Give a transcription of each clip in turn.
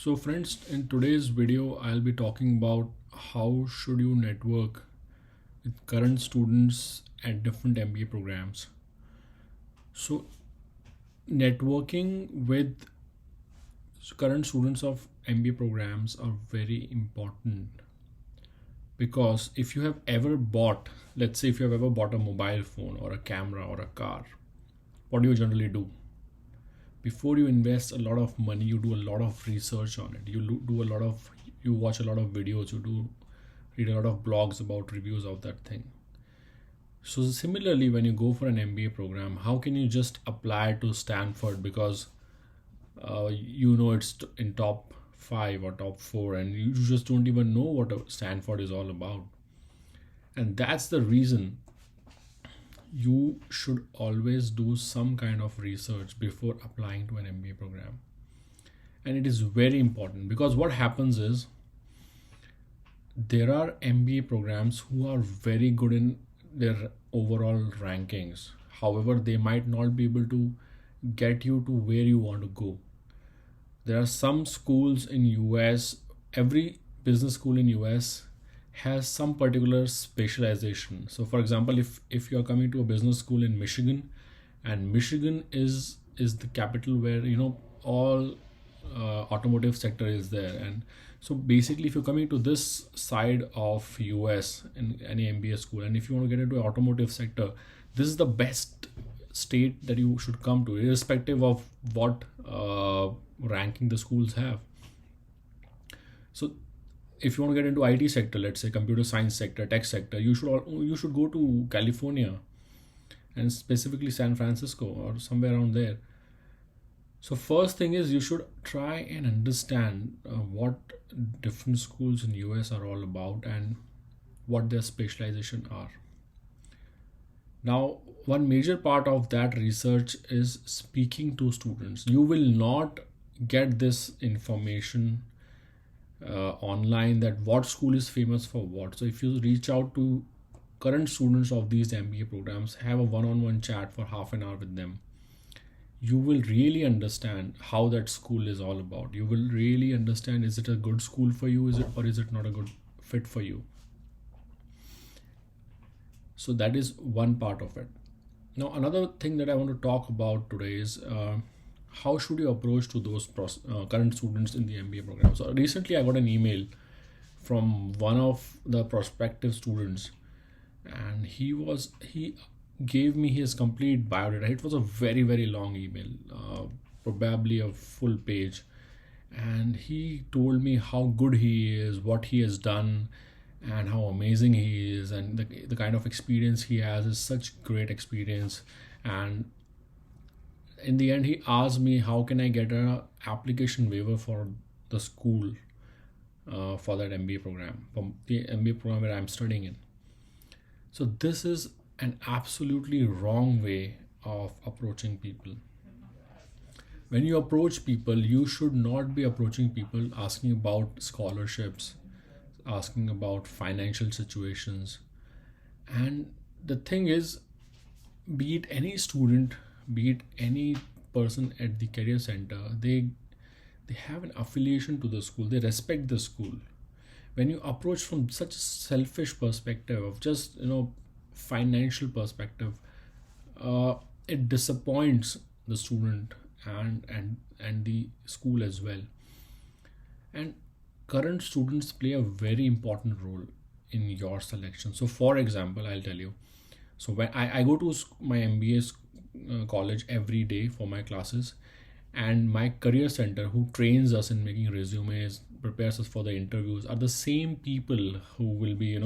So friends, in today's video, I'll be talking about how should you network with current students at different MBA programs. So networking with current students of MBA programs are very important because if you have ever bought, let's say if you have ever bought a mobile phone or a camera or a car, what do you generally do? Before you invest a lot of money, you do a lot of research on it. You watch a lot of videos, you do read a lot of blogs about reviews of that thing. So similarly, when you go for an MBA program, how can you just apply to Stanford because it's in top 5 or top 4 and you just don't even know what Stanford is all about? And that's the reason you should always do some kind of research before applying to an MBA program. And it is very important because what happens is there are MBA programs who are very good in their overall rankings. However, they might not be able to get you to where you want to go. There are some schools in US, every business school in US has some particular specialization. So for example, if you are coming to a business school in Michigan, and Michigan is the capital where all automotive sector is there. And so basically, if you're coming to this side of US in any MBA school, and if you want to get into automotive sector, this is the best state that you should come to, irrespective of what ranking the schools have. So if you want to get into IT sector, let's say computer science sector, tech sector, you should go to California, and specifically San Francisco or somewhere around there. So first thing is you should try and understand what different schools in US are all about and what their specialization are. Now, one major part of that research is speaking to students. You will not get this information online that what school is famous for what. So if you reach out to current students of these MBA programs, have a one-on-one chat for half an hour with them, you will really understand how that school is all about. You will really understand, is it a good school for you, or is it not a good fit for you? So that is one part of it. Now another thing that I want to talk about today is how should you approach to those current students in the MBA program. So recently I got an email from one of the prospective students, and he gave me his complete biodata. It was a very, very long email, probably a full page. And he told me how good he is, what he has done, and how amazing he is, and the kind of experience he has is such great experience. And in the end, he asked me, how can I get a application waiver for the school for that MBA program, from the MBA program where I'm studying in. So this is an absolutely wrong way of approaching people. When you approach people, you should not be approaching people asking about scholarships, asking about financial situations. And the thing is, be it any student, be it any person at the career center, they have an affiliation to the school, they respect the school. When you approach from such a selfish perspective of just financial perspective, it disappoints the student and the school as well. And current students play a very important role in your selection. So for example, I'll tell you, so when I go to my MBA college every day for my classes, and my career center who trains us in making resumes, prepares us for the interviews, are the same people who will be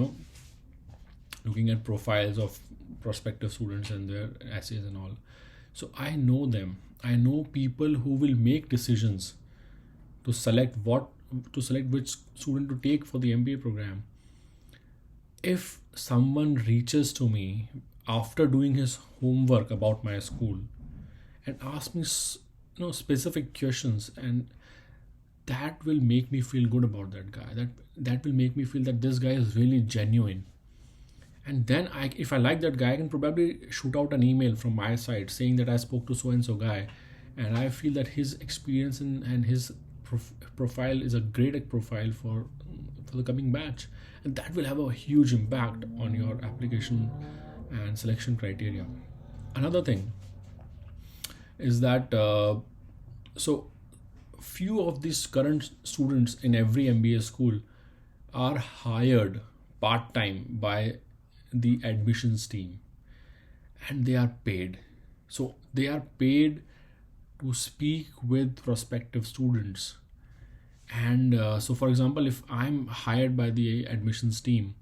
looking at profiles of prospective students and their essays and all. So I know them. I know people who will make decisions to select which student to take for the MBA program. If someone reaches to me after doing his homework about my school and asks me specific questions, and that will make me feel good about that guy, that will make me feel that this guy is really genuine. And then if I like that guy, I can probably shoot out an email from my side saying that I spoke to so and so guy, and I feel that his experience and his profile is a great profile for the coming batch, and that will have a huge impact on your application and selection criteria. Another thing is that so few of these current students in every MBA school are hired part-time by the admissions team, and they are paid. So they are paid to speak with prospective students. And so for example, if I'm hired by the admissions team,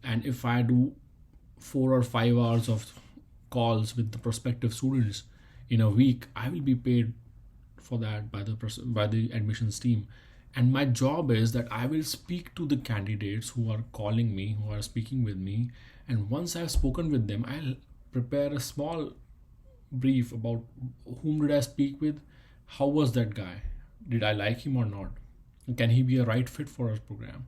and if I do 4 or 5 hours of calls with the prospective students in a week, I will be paid for that by the admissions team. And my job is that I will speak to the candidates who are calling me, who are speaking with me, and once I've spoken with them, I'll prepare a small brief about whom did I speak with, how was that guy, did I like him or not, can he be a right fit for our program.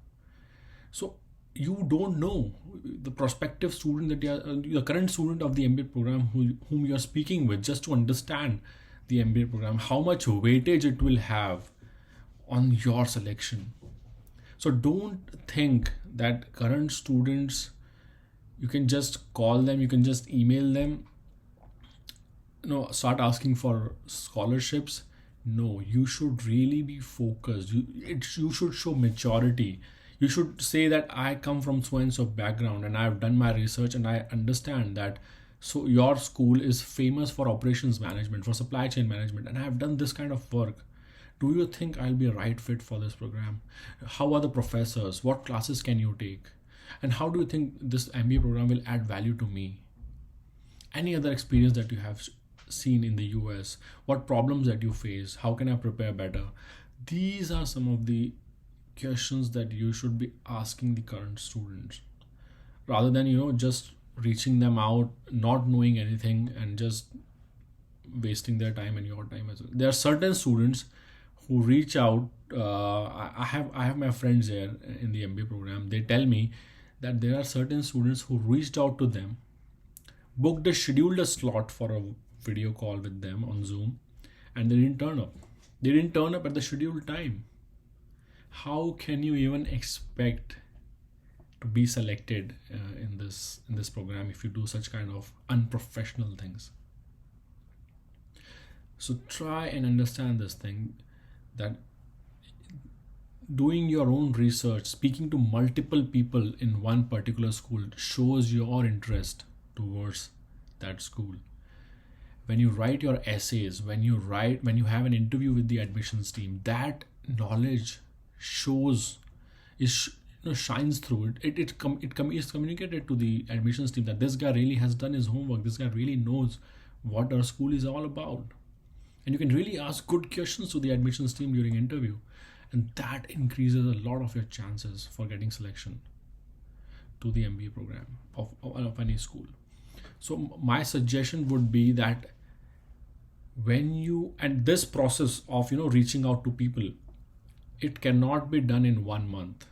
So you don't know the prospective student that you are, the current student of the MBA program whom you are speaking with, just to understand the MBA program, how much weightage it will have on your selection. So don't think that current students, you can just call them, you can just email them, start asking for scholarships. No, you should really be focused. You should show maturity. You should say that I come from so and so background and I've done my research and I understand that so your school is famous for operations management, for supply chain management, and I have done this kind of work. Do you think I'll be a right fit for this program? How are the professors? What classes can you take? And how do you think this MBA program will add value to me? Any other experience that you have seen in the US? What problems that you face? How can I prepare better? These are some of the questions that you should be asking the current students, rather than just reaching them out, not knowing anything, and just wasting their time and your time as well. There are certain students who reach out. I have my friends here in the MBA program. They tell me that there are certain students who reached out to them, scheduled a slot for a video call with them on Zoom, and they didn't turn up. They didn't turn up at the scheduled time. How can you even expect to be selected in this program if you do such kind of unprofessional things? So try and understand this thing, that doing your own research, speaking to multiple people in one particular school shows your interest towards that school. When you write your essays, when you have an interview with the admissions team, that knowledge shines through it. It is communicated to the admissions team that this guy really has done his homework. This guy really knows what our school is all about. And you can really ask good questions to the admissions team during interview, and that increases a lot of your chances for getting selection to the MBA program of any school. So my suggestion would be that and this process of reaching out to people, it cannot be done in 1 month.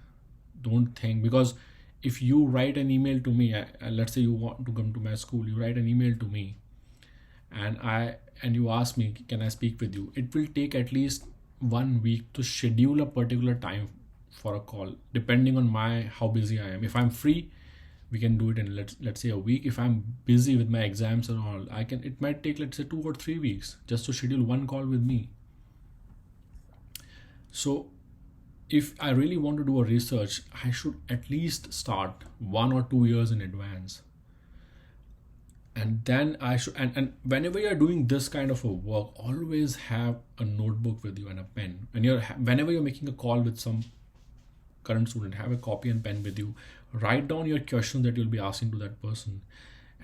Don't think, because if you write an email to me, let's say you want to come to my school, you write an email to me, and you ask me, can I speak with you? It will take at least 1 week to schedule a particular time for a call, depending on how busy I am. If I'm free, we can do it in let's say a week. If I'm busy with my exams and all, it might take, let's say, 2 or 3 weeks just to schedule one call with me. So if I really want to do a research, I should at least start 1 or 2 years in advance. And then I should, and whenever you're doing this kind of a work, always have a notebook with you and a pen. Whenever you're making a call with some current student, have a copy and pen with you. Write down your questions that you'll be asking to that person,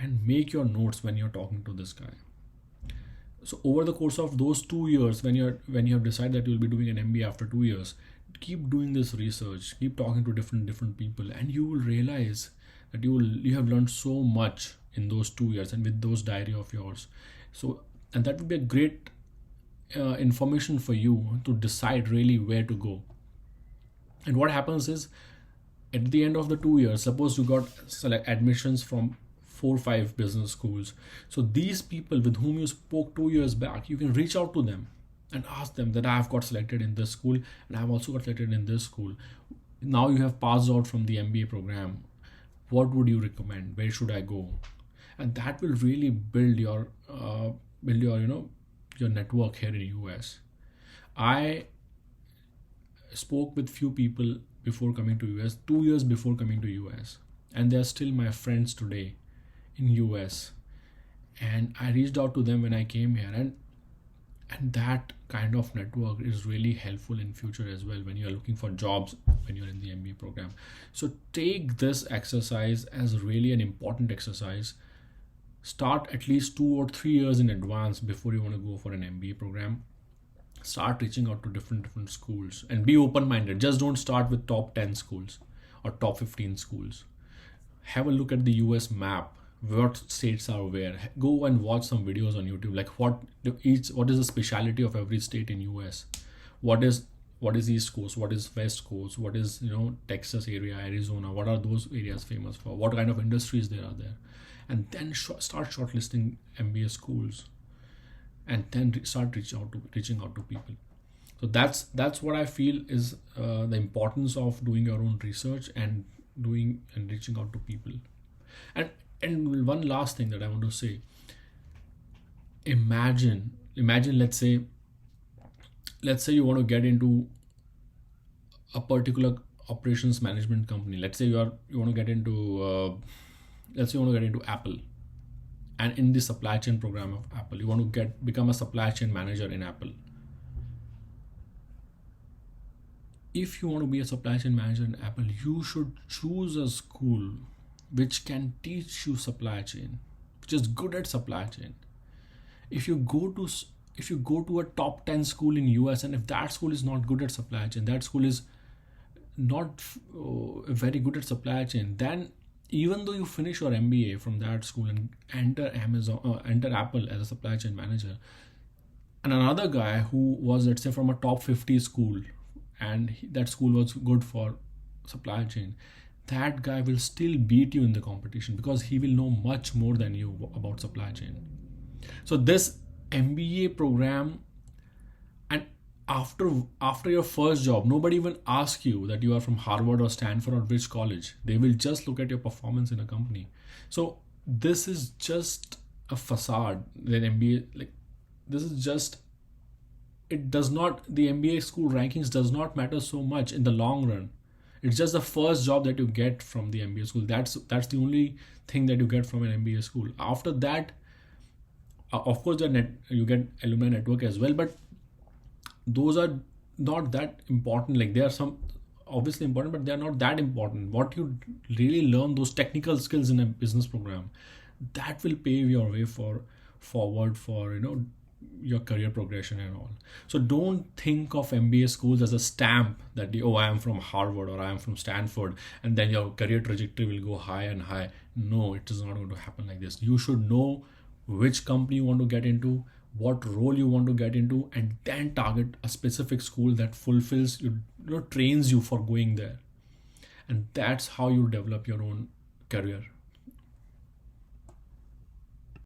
and make your notes when you're talking to this guy. So over the course of those 2 years, when you have decided that you'll be doing an MBA after 2 years, keep doing this research, keep talking to different people, and you will realize that you have learned so much in those 2 years and with those diary of yours. So, and that would be a great information for you to decide really where to go. And what happens is, at the end of the 2 years, suppose you got admissions from 4 or 5 business schools. So these people with whom you spoke 2 years back, you can reach out to them. and ask them that I've got selected in this school and I've also got selected in this school. Now you have passed out from the MBA program. What would you recommend? Where should I go? And that will really build your your network here in US. I spoke with few people before coming to US, 2 years before coming to US, and they're still my friends today in US. And I reached out to them when I came here, and that kind of network is really helpful in future as well when you're looking for jobs when you're in the MBA program. So take this exercise as really an important exercise. Start at least 2 or 3 years in advance before you want to go for an MBA program. Start reaching out to different schools and be open-minded. Just don't start with top 10 schools or top 15 schools. Have a look at the US map, what states are where. Go and watch some videos on YouTube, like what is the speciality of every state in US. What is East Coast, what is West Coast, what is Texas area, Arizona, what are those areas famous for, what kind of industries there are there. And then start shortlisting MBA schools, and then start reaching out to people. So that's what I feel is the importance of doing your own research and reaching out to people. And one last thing that I want to say: imagine, let's say you want to get into a particular operations management company. Let's say you want to get into Apple, and in the supply chain program of Apple, you want to become a supply chain manager in Apple. If you want to be a supply chain manager in Apple, you should choose a school which can teach you supply chain, which is good at supply chain. If you go to a top 10 school in US, and if that school is not good at supply chain, that school is not very good at supply chain, then even though you finish your MBA from that school and enter Apple as a supply chain manager, and another guy who was, let's say, from a top 50 school, and that school was good for supply chain, that guy will still beat you in the competition because he will know much more than you about supply chain. So this MBA program, and after your first job, nobody even asks you that you are from Harvard or Stanford or which college. They will just look at your performance in a company. So this is just a facade. The MBA, this is just, the MBA school rankings does not matter so much in the long run. It's just the first job that you get from the MBA school. That's the only thing that you get from an MBA school. After that, of course, you get alumni network as well, but those are not that important. Like, they are some obviously important, but they are not that important. What you really learn, those technical skills in a business program, that will pave your way forward for your career progression and all. So don't think of MBA schools as a stamp that I am from Harvard or I am from Stanford, and then your career trajectory will go high and high. No, it is not going to happen like this. You should know which company you want to get into, what role you want to get into, and then target a specific school that fulfills trains you for going there. And that's how you develop your own career.